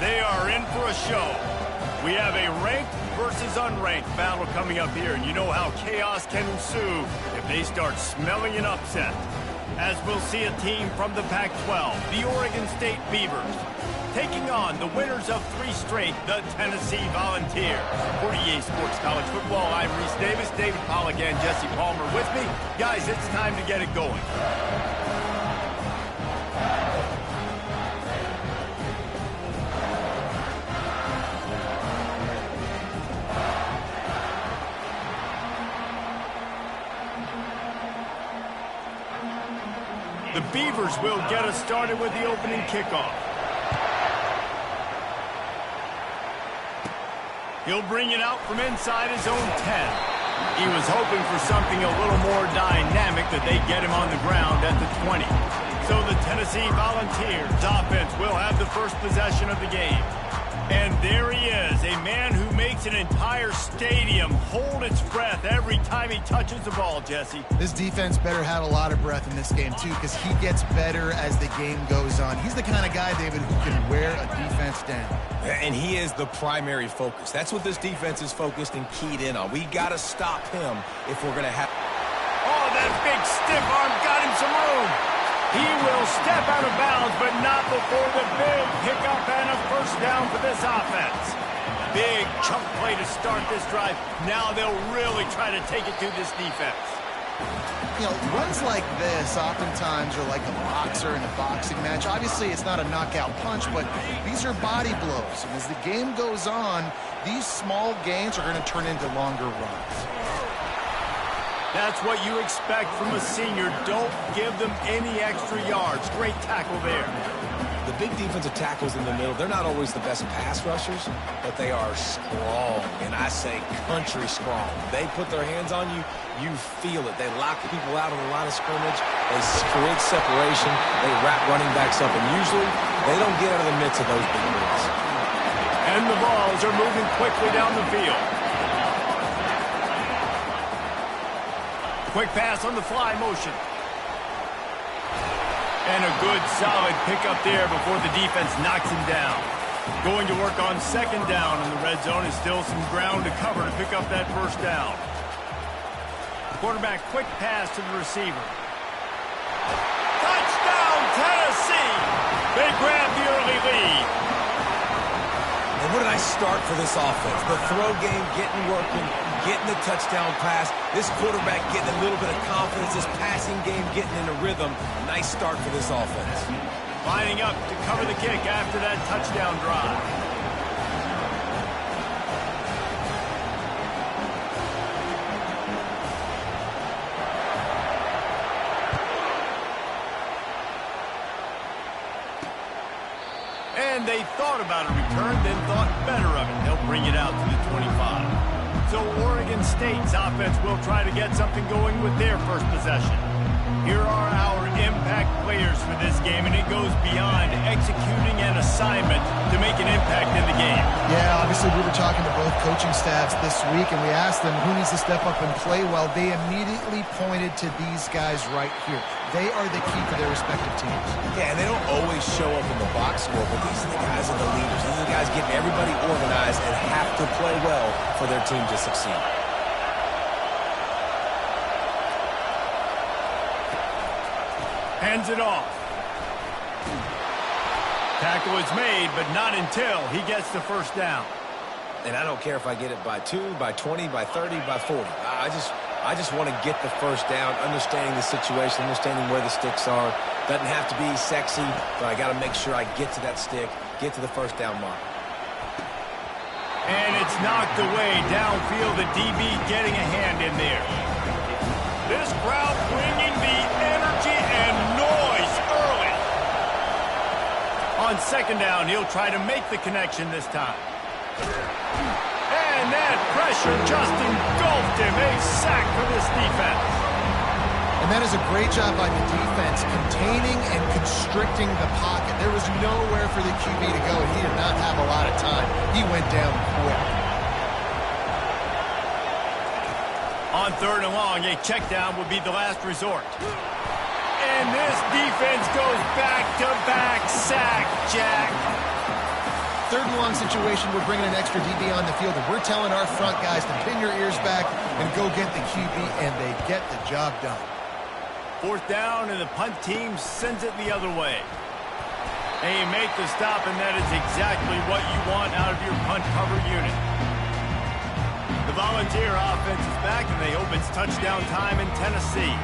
They are in for a show. We have a ranked versus unranked battle coming up here, and you know how chaos can ensue if they start smelling an upset. As we'll see a team from the Pac-12, the Oregon State Beavers, taking on the winners of 3 straight, the Tennessee Volunteers. For EA Sports College Football, I'm Reese Davis, David Pollack, and Jesse Palmer with me. Guys, it's time to get it going. The Beavers will get us started with the opening kickoff. He'll bring it out from inside his own 10. He was hoping for something a little more dynamic, that they get him on the ground at the 20. So the Tennessee Volunteers offense will have the first possession of the game. And there he is, a man who makes an entire stadium hold its breath every time he touches the ball, Jesse. This defense better have a lot of breath in this game, too, because he gets better as the game goes on. He's the kind of guy, David, who can wear a defense down. And he is the primary focus. That's what this defense is focused and keyed in on. We got to stop him if we're going to have... Oh, that big stiff arm got him some room. He will step out of bounds, but not before the big pickup and a first down for this offense. Big chunk play to start this drive. Now they'll really try to take it to this defense. You know, runs like this oftentimes are like a boxer in a boxing match. Obviously, it's not a knockout punch, but these are body blows. And as the game goes on, these small gains are going to turn into longer runs. That's what you expect from a senior. Don't give them any extra yards. Great tackle there. The big defensive tackles in the middle, they're not always the best pass rushers, but they are strong, and I say country strong. They put their hands on you, you feel it. They lock people out on the line of scrimmage. They create separation. They wrap running backs up, and usually they don't get out of the midst of those big boys. And the balls are moving quickly down the field. Quick pass on the fly motion. And a good, solid pickup there before the defense knocks him down. Going to work on second down, and the red zone is still some ground to cover to pick up that first down. Quarterback, quick pass to the receiver. Touchdown, Tennessee! They grab the early lead. And what did I start for this offense? The throw game getting working, getting the touchdown pass. This quarterback getting a little bit of confidence. This passing game getting in a rhythm. Nice start for this offense. Lining up to cover the kick after that touchdown drive. And they thought about a return, then thought better of it. They'll bring it out to the 25. So Oregon State's offense will try to get something going with their first possession. Here are our impact players for this game, and it goes beyond executing an assignment to make an impact in the game. Yeah, obviously we were talking to both coaching staffs this week, and we asked them who needs to step up and play well. They immediately pointed to these guys right here. They are the key for their respective teams. Yeah, and they don't always show up in the box score, but these are the guys are the leaders. These are the guys getting everybody organized and have to play well for their team to succeed. Hands it off. Tackle is made, but not until he gets the first down. And I don't care if I get it by 2, by 20, by 30, by 40. I just want to get the first down, understanding the situation, understanding where the sticks are. Doesn't have to be sexy, but I got to make sure I get to that stick, get to the first down mark. And it's knocked away downfield. The DB getting a hand in there. This crowd bringing the energy and noise early. On second down, he'll try to make the connection this time. And that pressure just engulfed him. A sack for this defense. And that is a great job by the defense, containing and constricting the pocket. There was nowhere for the QB to go, and he did not have a lot of time. He went down quick. On third and long, a check down would be the last resort. And this defense goes back-to-back sack, Jack. third and long situation, we're bringing an extra DB on the field, and we're telling our front guys to pin your ears back and go get the QB, and they get the job done. Fourth down, and the punt team sends it the other way. And you make the stop, and that is exactly what you want out of your punt cover unit. The Volunteer offense is back, and they hope it's touchdown time in Tennessee.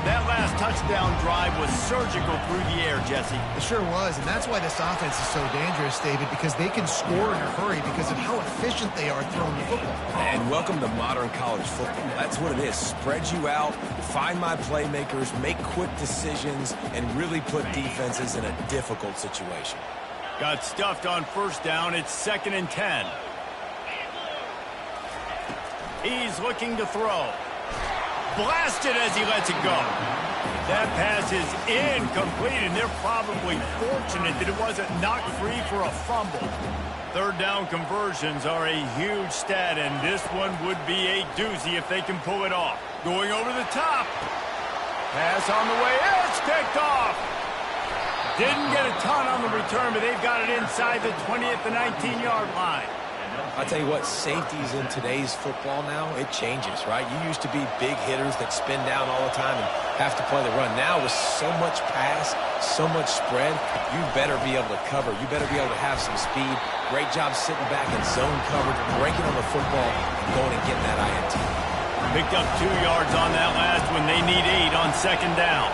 That last touchdown drive was surgical through the air, Jesse. It sure was, and that's why this offense is so dangerous, David, because they can score in a hurry because of how efficient they are throwing the football. And welcome to modern college football. That's what it is. Spread you out, find my playmakers, make quick decisions, and really put defenses in a difficult situation. Got stuffed on first down. It's 2nd and 10. He's looking to throw. Blasted as he lets it go. That pass is incomplete, and they're probably fortunate that it wasn't knocked free for a fumble. Third down conversions are a huge stat, and this one would be a doozy if they can pull it off. Going over the top. Pass on the way. It's picked off. Didn't get a ton on the return, but they've got it inside the 20 at the 19-yard line. I tell you what, safeties in today's football now, it changes, right? You used to be big hitters that spin down all the time and have to play the run. Now with so much pass, so much spread, you better be able to cover. You better be able to have some speed. Great job sitting back in zone coverage, breaking on the football, and going and getting that INT. Picked up 2 yards on that last one. They need 8 on 2nd down.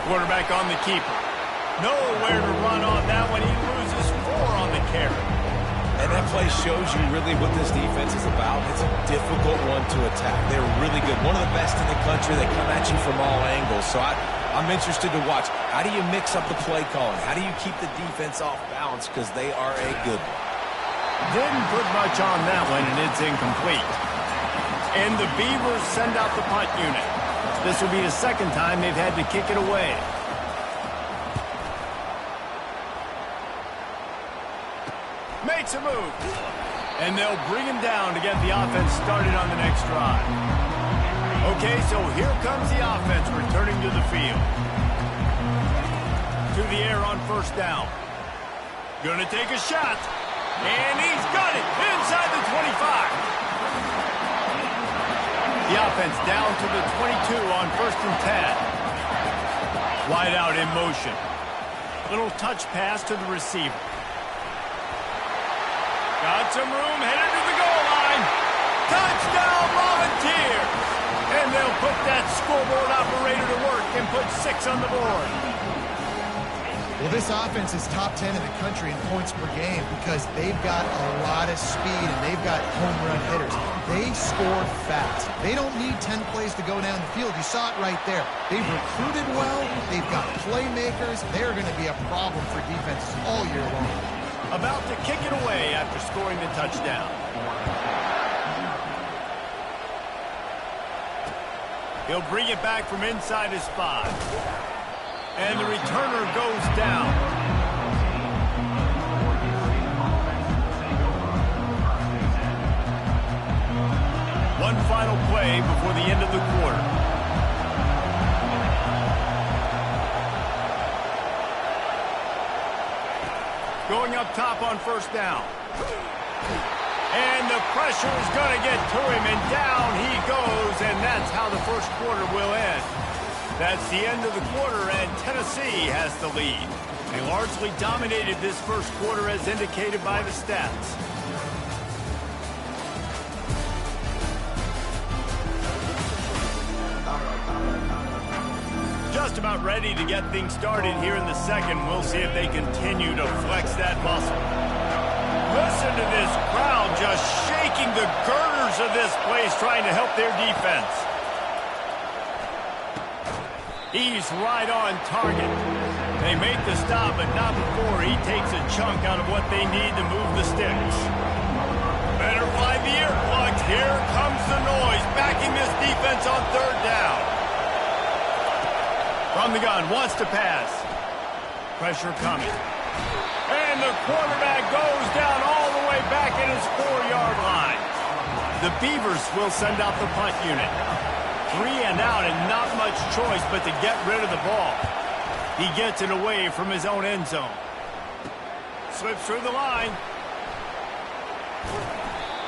Quarterback on the keeper. Nowhere to run on that one. He loses 4 on the carry. And that play shows you really what this defense is about. It's a difficult one to attack. They're really good. One of the best in the country. They come at you from all angles. So I'm interested to watch. How do you mix up the play calling? How do you keep the defense off balance? Because they are a good one. Didn't put much on that one, and it's incomplete. And the Beavers send out the punt unit. This will be the 2nd time they've had to kick it away. Makes a move. And they'll bring him down to get the offense started on the next drive. Okay, so here comes the offense returning to the field. To the air on first down. Gonna take a shot. And he's got it inside the 25. The offense down to the 22 on 1st and 10. Wide out in motion. Little touch pass to the receiver. Got some room, headed to the goal line. Touchdown, Volunteers! And they'll put that scoreboard operator to work and put 6 on the board. Well, this offense is top 10 in the country in points per game because they've got a lot of speed and they've got home run hitters. They score fast. They don't need 10 plays to go down the field. You saw it right there. They've recruited well. They've got playmakers. They're going to be a problem for defenses all year long. About to kick it away after scoring the touchdown. He'll bring it back from inside his 5. And the returner goes down. One final play before the end of the quarter. Going up top on first down. And the pressure is going to get to him, and down he goes, and that's how the first quarter will end. That's the end of the quarter, and Tennessee has the lead. They largely dominated this first quarter as indicated by the stats. Just about ready to get things started here in the second. We'll see if they continue to flex that muscle. Listen to this crowd just shaking the girders of this place trying to help their defense. He's right on target. They make the stop, but not before he takes a chunk out of what they need to move the sticks. Better fly the earplugs. Here comes the noise, backing this defense on third down. From the gun, wants to pass. Pressure coming. And the quarterback goes down all the way back at his 4-yard line. The Beavers will send out the punt unit. 3 and out, and not much choice but to get rid of the ball. He gets it away from his own end zone. Slips through the line.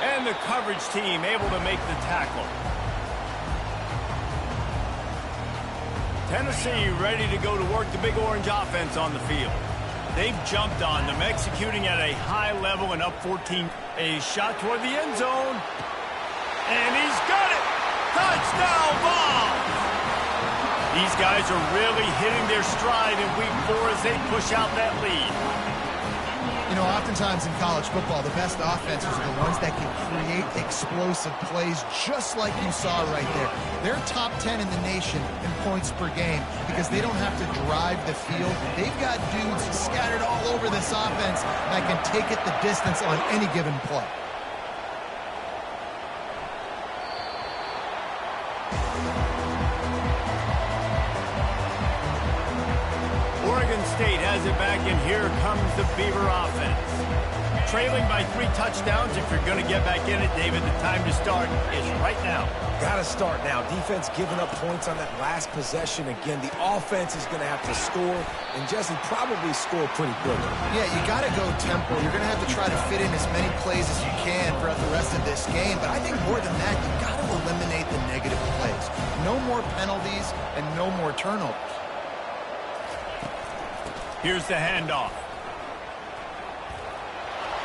And the coverage team able to make the tackle. Tennessee ready to go to work the Big Orange offense on the field. They've jumped on them, executing at a high level and up 14. A shot toward the end zone. And he's got it! Touchdown ball! These guys are really hitting their stride in week 4 as they push out that lead. You know, oftentimes in college football, the best offenses are the ones that can create explosive plays just like you saw right there. They're top 10 in the nation in points per game because they don't have to drive the field. They've got dudes scattered all over this offense that can take it the distance on any given play. Oregon State has it back, and here comes the Beaver offense. Trailing by 3 touchdowns. If you're going to get back in it, David, the time to start is right now. Got to start now. Defense giving up points on that last possession. Again, the offense is going to have to score, and Jesse probably score pretty quickly. Yeah, you got to go tempo. You're going to have to try to fit in as many plays as you can throughout the rest of this game. But I think more than that, you got to eliminate the negative plays. No more penalties and no more turnovers. Here's the handoff.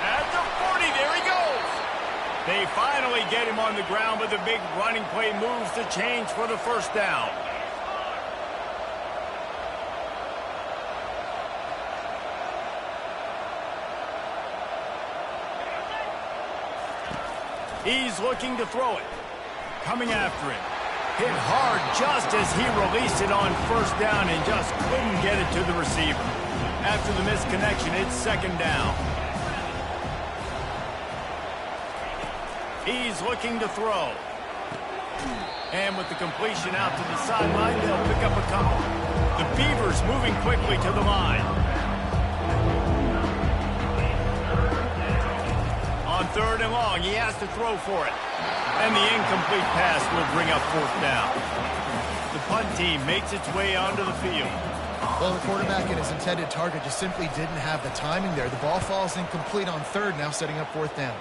At the 40, there he goes. They finally get him on the ground, but the big running play moves the chains for the first down. He's looking to throw it. Coming after him. Hit hard just as he released it on first down and just couldn't get it to the receiver. After the misconnection, it's second down. He's looking to throw. And with the completion out to the sideline, they'll pick up a couple. The Beavers moving quickly to the line. On 3rd and long, he has to throw for it. And the incomplete pass will bring up 4th down. The punt team makes its way onto the field. Well, the quarterback and his intended target just simply didn't have the timing there. The ball falls incomplete on 3rd, now setting up 4th down.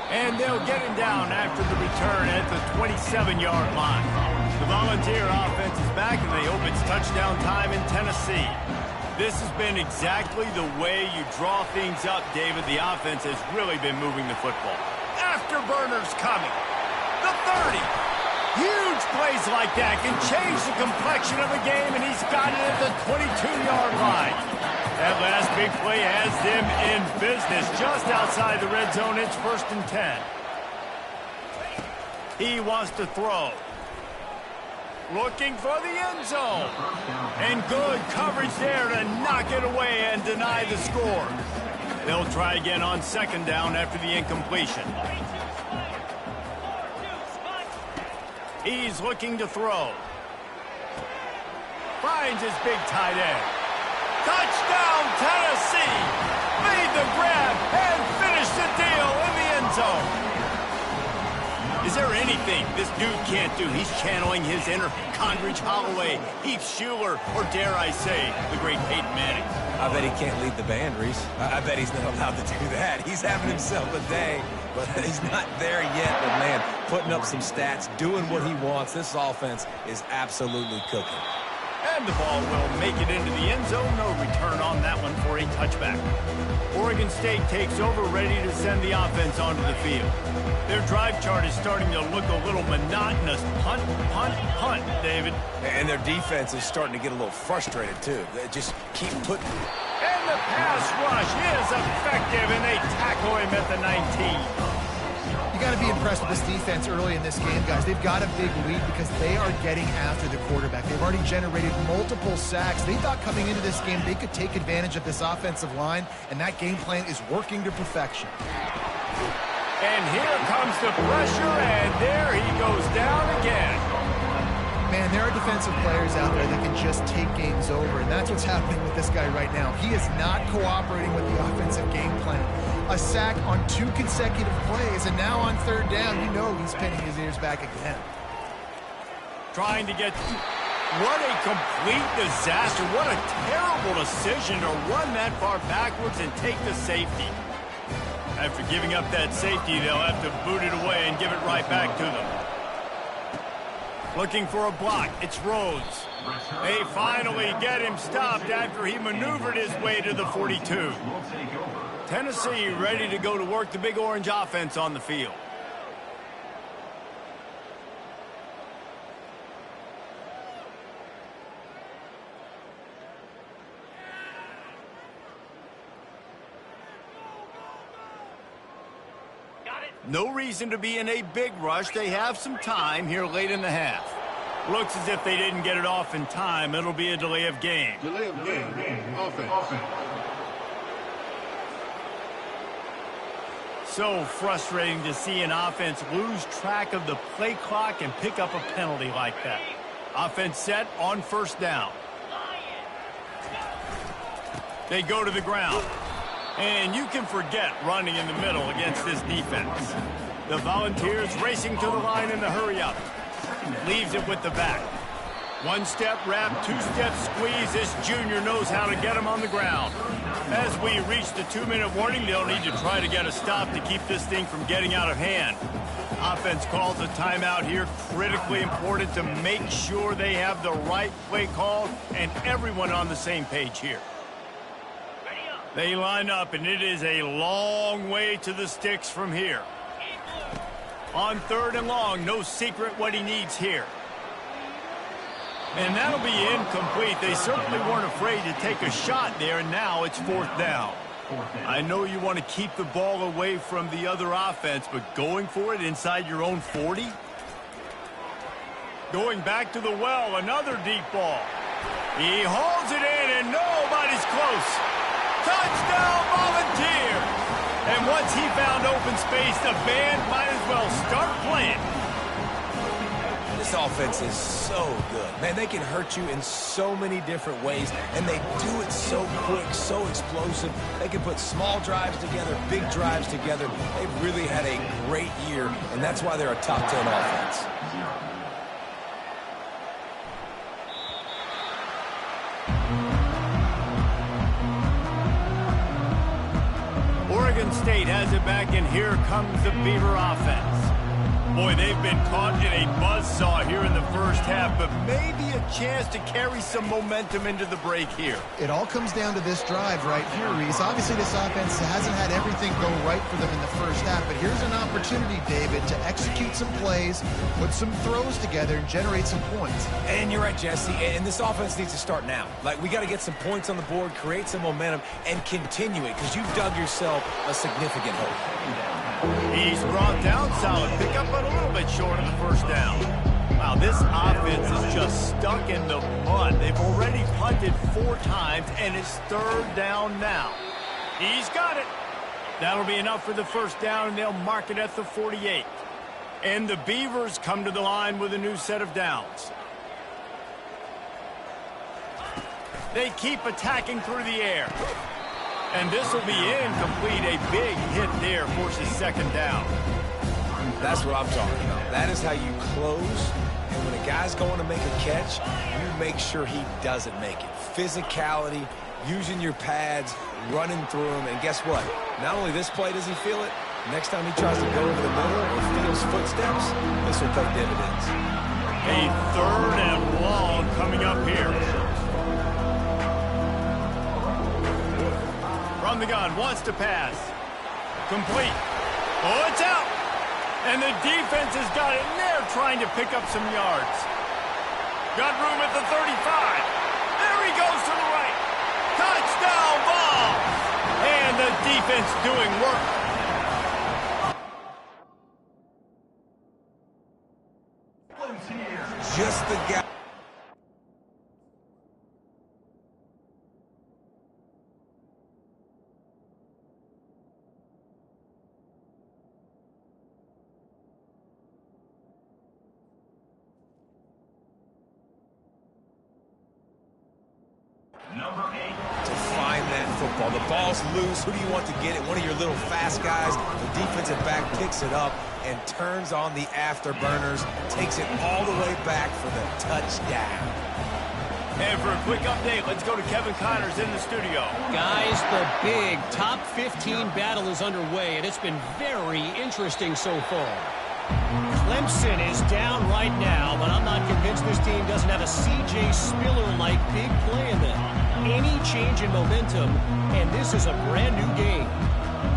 And they'll get him down after the return at the 27-yard line. The Volunteer offense is back, and they hope it's touchdown time in Tennessee. This has been exactly the way you draw things up, David. The offense has really been moving the football. Afterburners coming. The 30. Huge plays like that can change the complexion of the game, and he's got it at the 22-yard line. That last big play has them in business just outside the red zone. It's 1st and 10. He wants to throw. Looking for the end zone. And good coverage there to knock it away and deny the score. They'll try again on 2nd down after the incompletion. He's looking to throw. Finds his big tight end. Touchdown, Tennessee! Made the grab and finished the deal in the end zone. Is there anything this dude can't do? He's channeling his inner Condridge Holloway, Heath Schuler, or dare I say, the great Peyton Manning. I bet he can't lead the band, Reese. I bet he's not allowed to do that. He's having himself a day, but he's not there yet. But, man, putting up some stats, doing what he wants. This offense is absolutely cooking. And the ball will make it into the end zone. No return on that one for a touchback. Oregon State takes over, ready to send the offense onto the field. Their drive chart is starting to look a little monotonous. Punt, punt, punt, David. And their defense is starting to get a little frustrated, too. They just keep putting... And the pass rush is effective, and they tackle him at the 19. You got to be impressed with this defense early in this game, guys. They've got a big lead because they are getting after the quarterback. They've already generated multiple sacks. They thought coming into this game they could take advantage of this offensive line, and that game plan is working to perfection. And here comes the pressure, and there he goes down again. Man, there are defensive players out there that can just take games over, and that's what's happening with this guy right now. He is not cooperating with the offensive game plan. A sack on 2 consecutive plays, and now on 3rd down, you know he's pinning his ears back again. Trying to get... What a complete disaster. What a terrible decision to run that far backwards and take the safety. After giving up that safety, they'll have to boot it away and give it right back to them. Looking for a block. It's Rhodes. They finally get him stopped after he maneuvered his way to the 42. Tennessee ready to go to work the Big Orange offense on the field. No reason to be in a big rush. They have some time here late in the half. Looks as if they didn't get it off in time. It'll be a delay of game. Delay of game. Offense. So frustrating to see an offense lose track of the play clock and pick up a penalty like that. Offense set on first down. They go to the ground. And you can forget running in the middle against this defense. The Volunteers racing to the line in the hurry-up. Leaves it with the back. One-step wrap, two-step squeeze. This junior knows how to get him on the ground. As we reach the 2-minute warning, they'll need to try to get a stop to keep this thing from getting out of hand. Offense calls a timeout here. Critically important to make sure they have the right play call and everyone on the same page here. They line up, and it is a long way to the sticks from here. On 3rd and long, no secret what he needs here. And that'll be incomplete. They certainly weren't afraid to take a shot there, and now it's 4th down. I know you want to keep the ball away from the other offense, but going for it inside your own 40? Going back to the well, another deep ball. He hauls it in, and nobody's close. Touchdown, Volunteer! And once he found open space, the band might as well start playing. This offense is so good. Man, they can hurt you in so many different ways, and they do it so quick, so explosive. They can put small drives together, big drives together. They've really had a great year, and that's why they're a top 10 offense. Oregon State has it back, and here comes the Beaver offense. Boy, they've been caught in a buzzsaw here in the first half, but maybe a chance to carry some momentum into the break here. It all comes down to this drive right here, Reese. Obviously, this offense hasn't had everything go right for them in the first half, but here's an opportunity, David, to execute some plays, put some throws together, and generate some points. And you're right, Jesse, and this offense needs to start now. Like, we got to get some points on the board, create some momentum, and continue it, because you've dug yourself a significant hole. He's brought down, solid pickup, but a little bit short of the first down. Wow, this offense is just stuck in the mud. They've already punted 4 times, and it's 3rd down now. He's got it. That'll be enough for the first down, and they'll mark it at the 48. And the Beavers come to the line with a new set of downs. They keep attacking through the air. And this will be incomplete. A big hit there forces 2nd down. That's what I'm talking about. That is how you close. And when a guy's going to make a catch, you make sure he doesn't make it. Physicality, using your pads, running through them. And guess what? Not only this play does he feel it, next time he tries to go over the middle or feels footsteps, this will pay dividends. A 3rd and long coming up here. From the gun, wants to pass. Complete. Oh, it's out. And the defense has got it in there trying to pick up some yards. Got room at the 35. There he goes to the right. Touchdown ball. And the defense doing work. Just the guy. To find that football. The ball's loose. Who do you want to get it? One of your little fast guys. The defensive back picks it up and turns on the afterburners. Takes it all the way back for the touchdown. And for a quick update, let's go to Kevin Connors in the studio. Guys, the big top 15 battle is underway, and it's been very interesting so far. Clemson is down right now, but I'm not convinced this team doesn't have a C.J. Spiller-like big play in them. Any change in momentum, and this is a brand new game.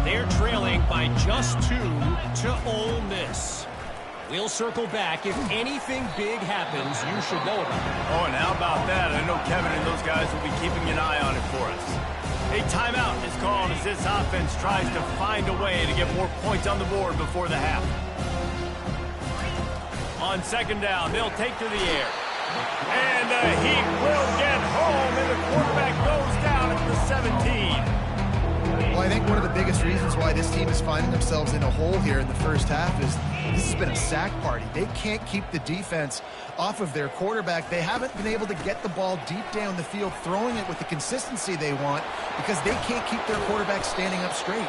They're trailing by just 2 to Ole Miss. We'll circle back. If anything big happens, you should know about it. Oh, and how about that? I know Kevin and those guys will be keeping an eye on it for us. A timeout is called as this offense tries to find a way to get more points on the board before the half. On second down, they'll take to the air. And the Heat will get home, and the quarterback goes down at the 17. Well, I think one of the biggest reasons why this team is finding themselves in a hole here in the first half is this has been a sack party. They can't keep the defense off of their quarterback. They haven't been able to get the ball deep down the field, throwing it with the consistency they want because they can't keep their quarterback standing up straight.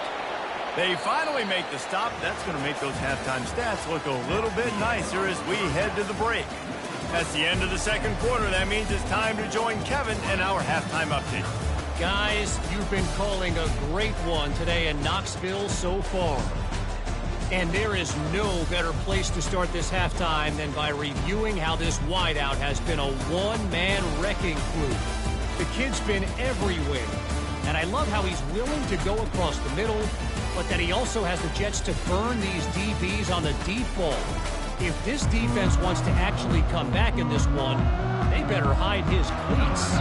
They finally make the stop. That's going to make those halftime stats look a little bit nicer as we head to the break. That's the end of the second quarter. That means it's time to join Kevin in our halftime update. Guys, you've been calling a great one today in Knoxville so far. And there is no better place to start this halftime than by reviewing how this wideout has been a one-man wrecking crew. The kid's been everywhere. And I love how he's willing to go across the middle, but that he also has the jets to burn these DBs on the deep ball. If this defense wants to actually come back in this one, they better hide his cleats.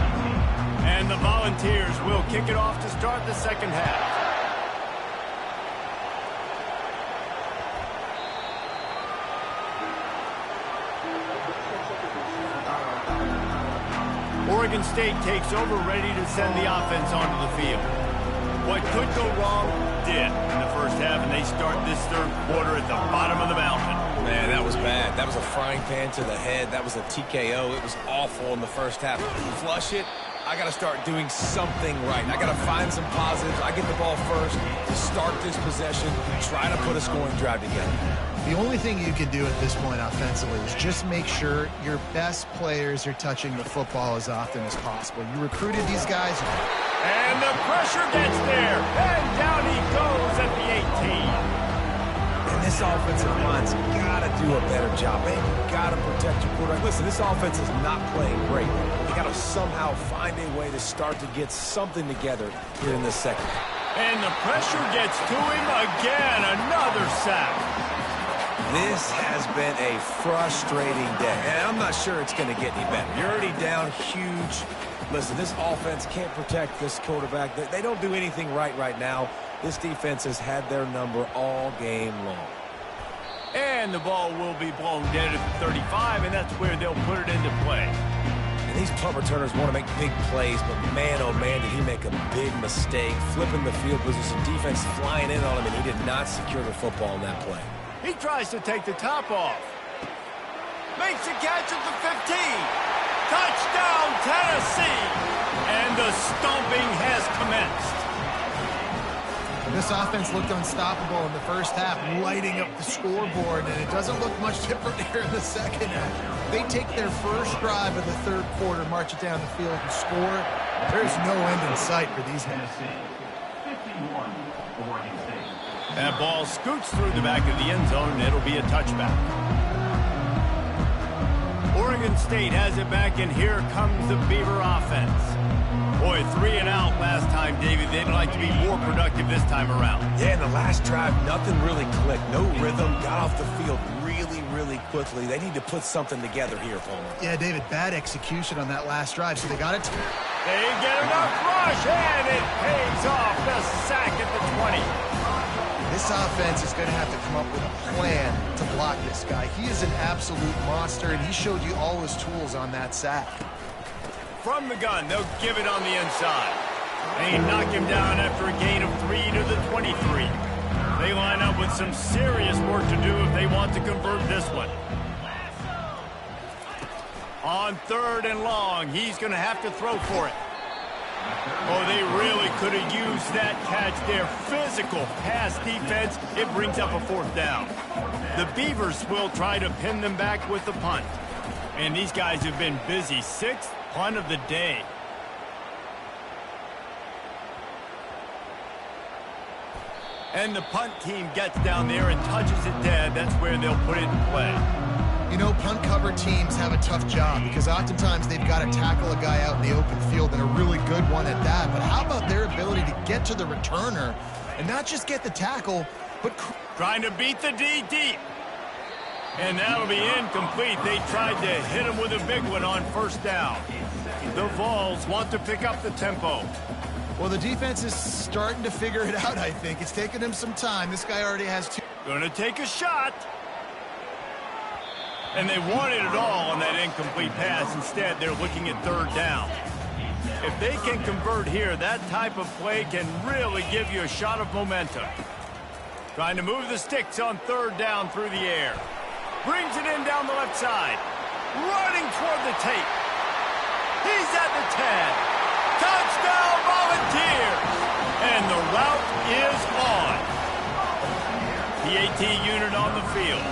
And the Volunteers will kick it off to start the second half. Oregon State takes over, ready to send the offense onto the field. What could go wrong did in the first half, and they start this third quarter at the bottom of the mountain. Man, that was bad. That was a frying pan to the head. That was a TKO. It was awful in the first half. Flush it. I got to start doing something right. I got to find some positives. I get the ball first to start this possession, try to put a scoring drive together. The only thing you can do at this point offensively is just make sure your best players are touching the football as often as possible. You recruited these guys. And the pressure gets there. And down he goes at the 18. And this offensive line's got to do a better job. They got to protect your quarterback. Listen, this offense is not playing great. They got to somehow find a way to start to get something together here in the second. And the pressure gets to him again. Another sack. This has been a frustrating day, and I'm not sure it's going to get any better. You're already down huge. Listen, this offense can't protect this quarterback. They don't do anything right now. This defense has had their number all game long. And the ball will be blown dead at the 35, and that's where they'll put it into play. And these punt returners want to make big plays, but man, oh man, did he make a big mistake. Flipping the field position, defense flying in on him, and he did not secure the football in that play. He tries to take the top off. Makes a catch at the 15. Touchdown, Tennessee. And the stomping has commenced. This offense looked unstoppable in the first half, lighting up the scoreboard, and it doesn't look much different here in the second half. They take their first drive of the third quarter, march it down the field, and score. There's no end in sight for these men. That ball scoots through the back of the end zone, and it'll be a touchback. Oregon State has it back, and here comes the Beaver offense. Boy, 3 and out last time, David. They'd like to be more productive this time around. Yeah, in the last drive, nothing really clicked. No rhythm, got off the field really quickly. They need to put something together here, Palmer. Yeah, David, bad execution on that last drive, so they got it. They get enough rush, and it pays off. The sack at the 20. This offense is going to have to come up with a plan to block this guy. He is an absolute monster, and he showed you all his tools on that sack. From the gun, they'll give it on the inside. They knock him down after a gain of 3 to the 23. They line up with some serious work to do if they want to convert this one. On 3rd and long, he's going to have to throw for it. Oh, they really could have used that catch there. Physical pass defense. It brings up a 4th down. The Beavers will try to pin them back with the punt. And these guys have been busy. 6th punt of the day. And the punt team gets down there and touches it dead. That's where they'll put it in play. You know, punt cover teams have a tough job because oftentimes they've got to tackle a guy out in the open field, and a really good one at that. But how about their ability to get to the returner and not just get the tackle, but trying to beat the D deep. And that'll be incomplete. They tried to hit him with a big one on first down. The Vols want to pick up the tempo. Well, the defense is starting to figure it out, I think. It's taken him some time. This guy already has two. Going to take a shot. And they wanted it all on that incomplete pass. Instead, they're looking at third down. If they can convert here, that type of play can really give you a shot of momentum. Trying to move the sticks on third down through the air. Brings it in down the left side. Running toward the tape. He's at the 10. Touchdown Volunteers! And the route is on. PAT unit on the field.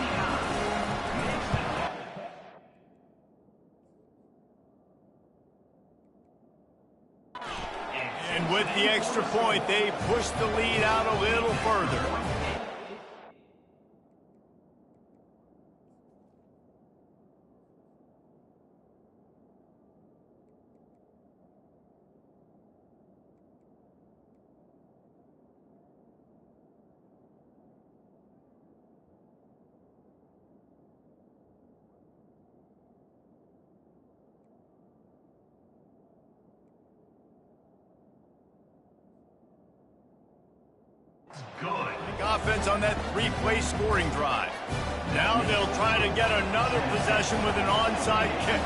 And with the extra point, they push the lead out a little further. Offense on that three-play scoring drive. Now they'll try to get another possession with an onside kick.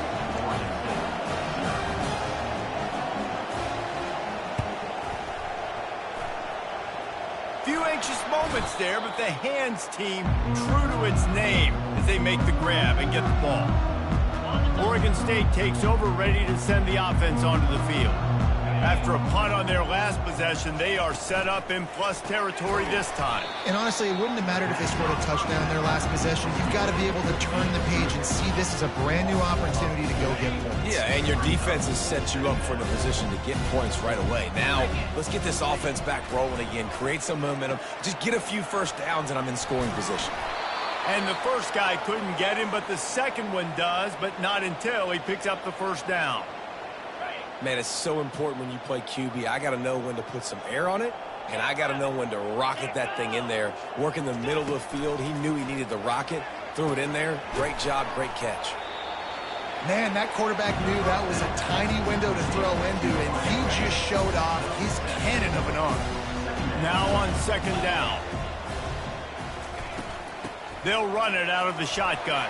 Few anxious moments there, but the hands team true to its name as they make the grab and get the ball. Oregon State takes over, ready to send the offense onto the field. After a punt on their last possession, they are set up in plus territory this time. And honestly, it wouldn't have mattered if they scored a touchdown in their last possession. You've got to be able to turn the page and see this as a brand new opportunity to go get points. Yeah, and your defense has set you up for the position to get points right away. Now, let's get this offense back rolling again, create some momentum, just get a few first downs, and I'm in scoring position. And the first guy couldn't get him, but the second one does, but not until he picks up the first down. Man, it's so important when you play QB. I got to know when to put some air on it, and I got to know when to rocket that thing in there. Work in the middle of the field. He knew he needed the rocket, threw it in there. Great job, great catch. Man, that quarterback knew that was a tiny window to throw into, and he just showed off his cannon of an arm. Now on second down. They'll run it out of the shotgun.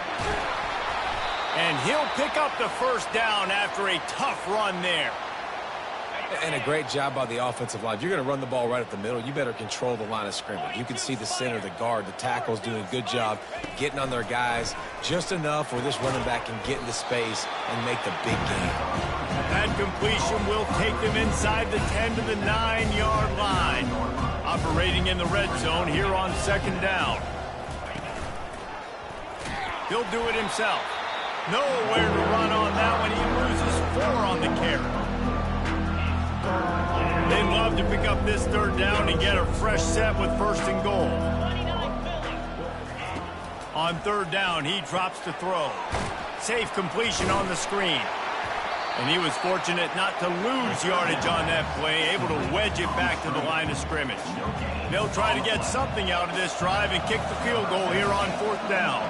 And he'll pick up the first down after a tough run there. And a great job by the offensive line. If you're going to run the ball right up the middle, you better control the line of scrimmage. You can see the center, the guard, the tackles doing a good job getting on their guys just enough where this running back can get into space and make the big game. That completion will take them inside the 10 to the 9-yard line. Operating in the red zone here on second down. He'll do it himself. Nowhere to run on that one. He loses 4 on the carry. They'd love to pick up this third down and get a fresh set with first and goal. On third down, he drops to throw. Safe completion on the screen. And he was fortunate not to lose yardage on that play, able to wedge it back to the line of scrimmage. They'll try to get something out of this drive and kick the field goal here on fourth down.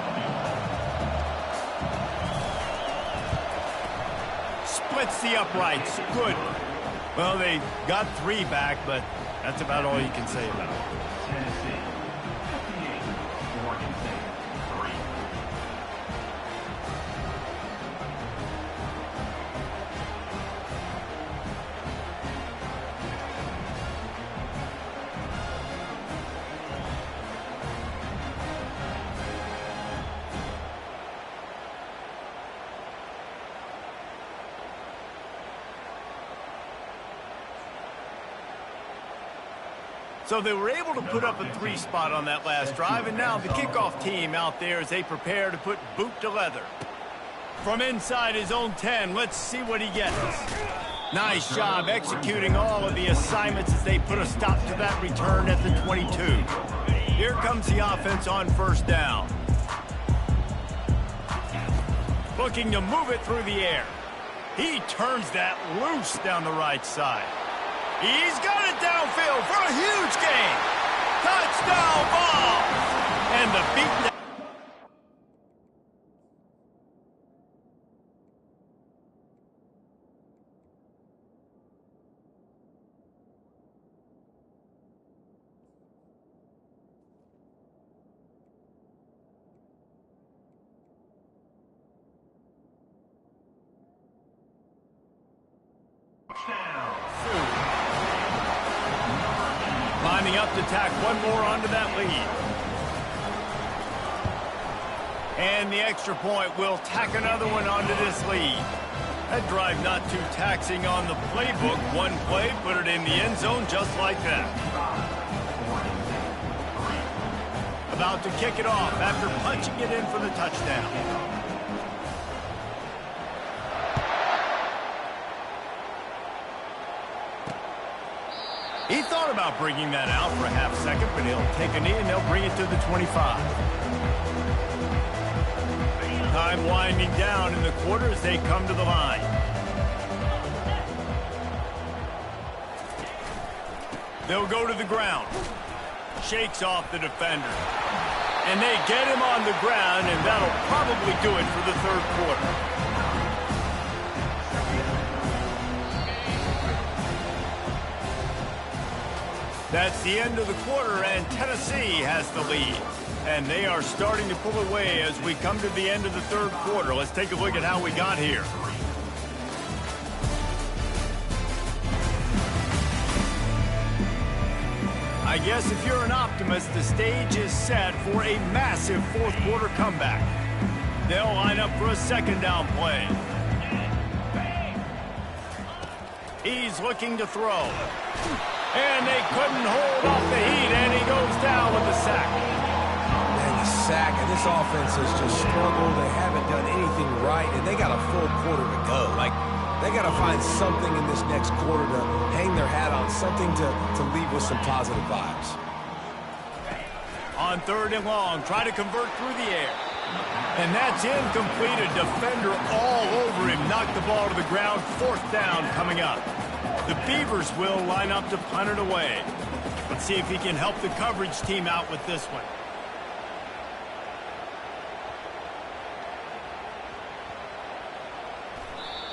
Splits the uprights. Good. Well, they got 3 back, but that's about all you can say about it. Tennessee, 58, Oregon State, 3. So they were able to put up a 3 spot on that last drive, and now the kickoff team out there as they prepare to put boot to leather. From inside his own 10, let's see what he gets. Nice job executing all of the assignments as they put a stop to that return at the 22. Here comes the offense on first down. Looking to move it through the air. He turns that loose down the right side. He's got it downfield for a huge gain. Touchdown ball. And the beat. Lining up to tack one more onto that lead. And the extra point will tack another one onto this lead. That drive not too taxing on the playbook. One play, put it in the end zone just like that. About to kick it off after punching it in for the touchdown. He thought about bringing that out for a half second, but he'll take a knee and they'll bring it to the 25. Time winding down in the quarter as they come to the line. They'll go to the ground. Shakes off the defender. And they get him on the ground, and that'll probably do it for the third quarter. That's the end of the quarter, and Tennessee has the lead. And they are starting to pull away as we come to the end of the third quarter. Let's take a look at how we got here. I guess if you're an optimist, the stage is set for a massive fourth quarter comeback. They'll line up for a second down play. He's looking to throw. And they couldn't hold off the heat, and he goes down with the sack. Man, the sack, and this offense has just struggled. They haven't done anything right, and they got a full quarter to go. Like, they got to find something in this next quarter to hang their hat on, something to leave with some positive vibes. On third and long, try to convert through the air. And that's incomplete. A defender all over him. Knocked the ball to the ground. Fourth down coming up. The Beavers will line up to punt it away. Let's see if he can help the coverage team out with this one.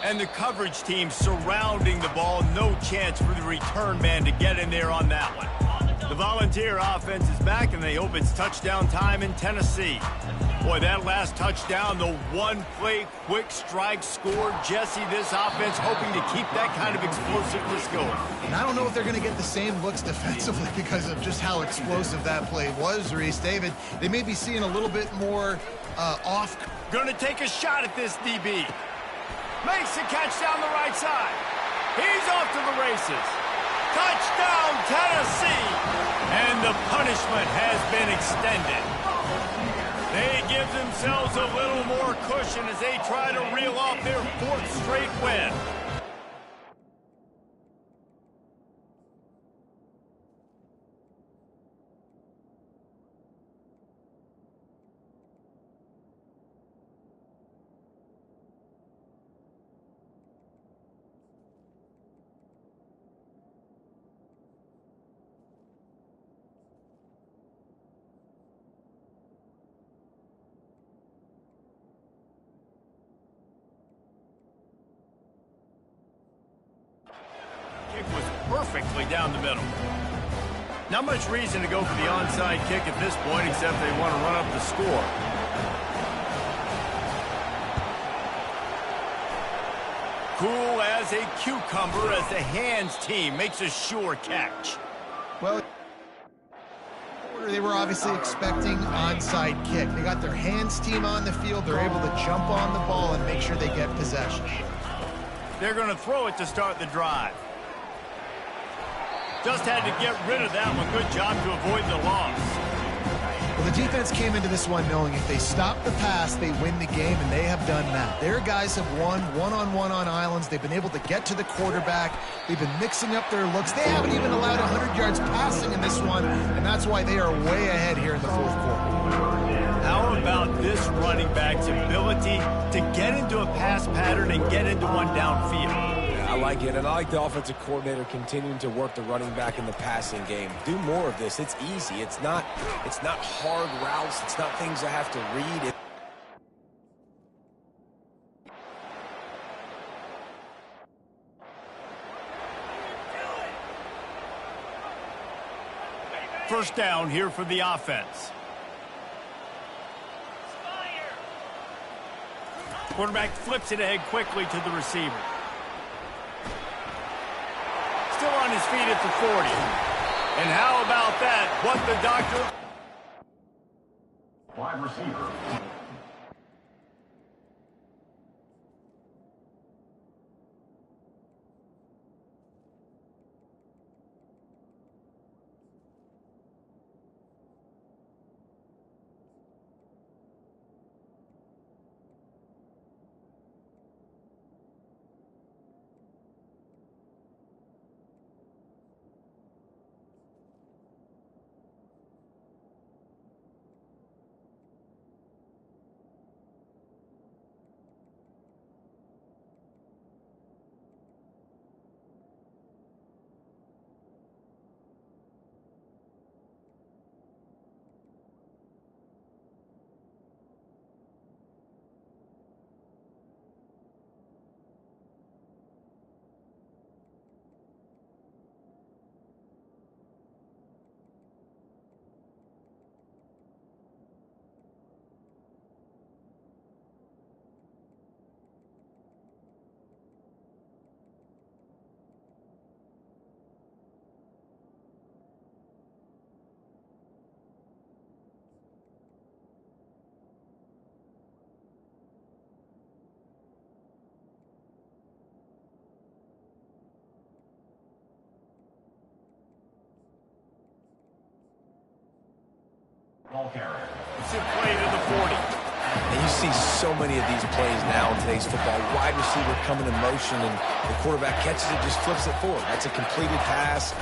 And the coverage team surrounding the ball. No chance for the return man to get in there on that one. The Volunteer offense is back, and they hope it's touchdown time in Tennessee. Boy, that last touchdown, the one-play quick strike score. Jesse, this offense hoping to keep that kind of explosiveness going. And I don't know if they're going to get the same looks defensively because of just how explosive that play was, Reese. David, they may be seeing a little bit more off. Going to take a shot at this DB. Makes the catch down the right side. He's off to the races. Touchdown, Tennessee! And the punishment has been extended. They give themselves a little more cushion as they try to reel off their fourth straight win. Was perfectly down the middle. Not much reason to go for the onside kick at this point, except they want to run up the score. Cool as a cucumber as the hands team makes a sure catch. Well, they were obviously expecting onside kick. They got their hands team on the field. They're able to jump on the ball and make sure they get possession. They're going to throw it to start the drive. Just had to get rid of that one. Good job to avoid the loss. Well, the defense came into this one knowing if they stop the pass, they win the game, and they have done that. Their guys have won one-on-one on islands. They've been able to get to the quarterback. They've been mixing up their looks. They haven't even allowed 100 yards passing in this one, and that's why they are way ahead here in the fourth quarter. How about this running back's ability to get into a pass pattern and get into one downfield? I like it, and I like the offensive coordinator continuing to work the running back in the passing game. Do more of this. It's easy. It's not hard routes. It's not things I have to read. First down here for the offense. Quarterback flips it ahead quickly to the receiver. Still on his feet at the 40. And how about that? What the doctor... Wide receiver. Ball carrier. It's a play to the 40. And you see so many of these plays now in today's football. Wide receiver coming in motion, and the quarterback catches it, just flips it forward. That's a completed pass.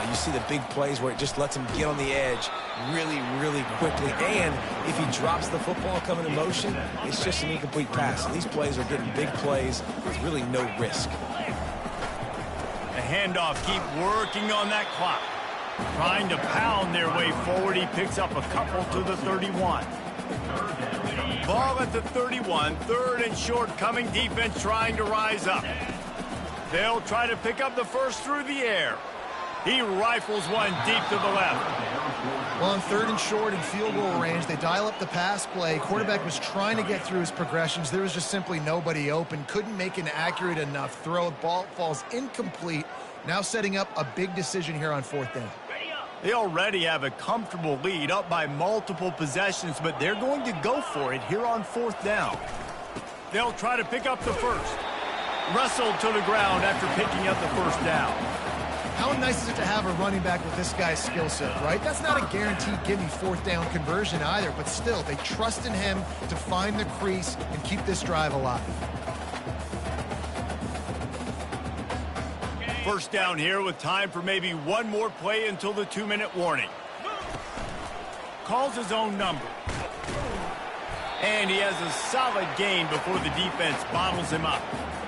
You see the big plays where it just lets him get on the edge really, really quickly. And if he drops the football coming in motion, it's just an incomplete pass. So these plays are getting big plays with really no risk. The handoff, keep working on that clock. Trying to pound their way forward. He picks up a couple to the 31. Ball at the 31. Third and short coming. Defense trying to rise up. They'll try to pick up the first through the air. He rifles one deep to the left. Well, on third and short and field goal range, they dial up the pass play. Quarterback was trying to get through his progressions. There was just simply nobody open. Couldn't make an accurate enough throw. Ball falls incomplete. Now setting up a big decision here on fourth down. They already have a comfortable lead, up by multiple possessions, but they're going to go for it here on fourth down. They'll try to pick up the first. Wrestled to the ground after picking up the first down. How nice is it to have a running back with this guy's skill set, right? That's not a guaranteed give-me fourth down conversion either, but still, they trust in him to find the crease and keep this drive alive. First down here with time for maybe one more play until the 2-minute warning. Calls his own number. And he has a solid gain before the defense bottles him up.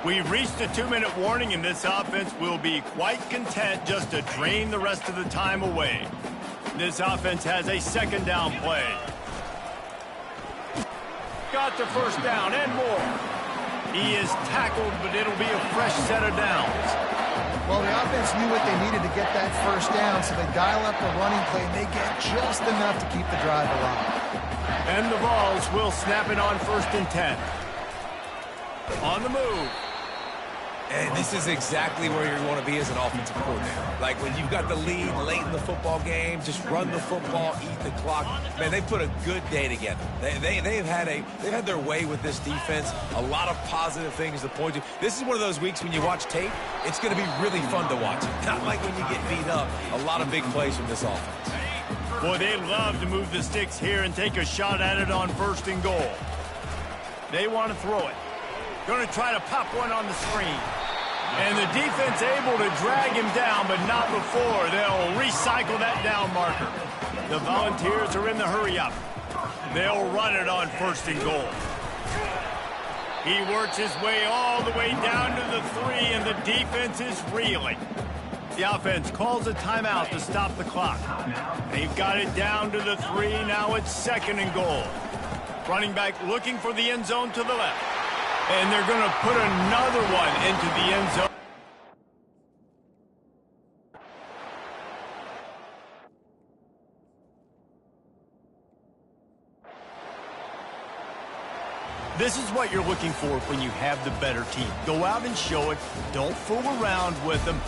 We've reached the 2-minute warning, and this offense will be quite content just to drain the rest of the time away. This offense has a second down play. Got the first down and more. He is tackled, but it'll be a fresh set of downs. Well, the offense knew what they needed to get that first down, so they dial up the running play, and they get just enough to keep the drive alive. And the Vols will snap it on 1st and 10. On the move. And this is exactly where you want to be as an offensive coordinator. Like when you've got the lead late in the football game, just run the football, eat the clock. Man, they put a good day together. They've had their way with this defense. A lot of positive things to point to. This is one of those weeks when you watch tape, it's going to be really fun to watch. Not like when you get beat up. A lot of big plays from this offense. Boy, they love to move the sticks here and take a shot at it on 1st and goal. They want to throw it. Going to try to pop one on the screen. And the defense able to drag him down, but not before. They'll recycle that down marker. The Volunteers are in the hurry-up. They'll run it on 1st and goal. He works his way all the way down to the 3, and the defense is reeling. The offense calls a timeout to stop the clock. They've got it down to the 3. Now it's 2nd and goal. Running back looking for the end zone to the left. And they're going to put another one into the end zone. This is what you're looking for when you have the better team. Go out and show it. Don't fool around with them.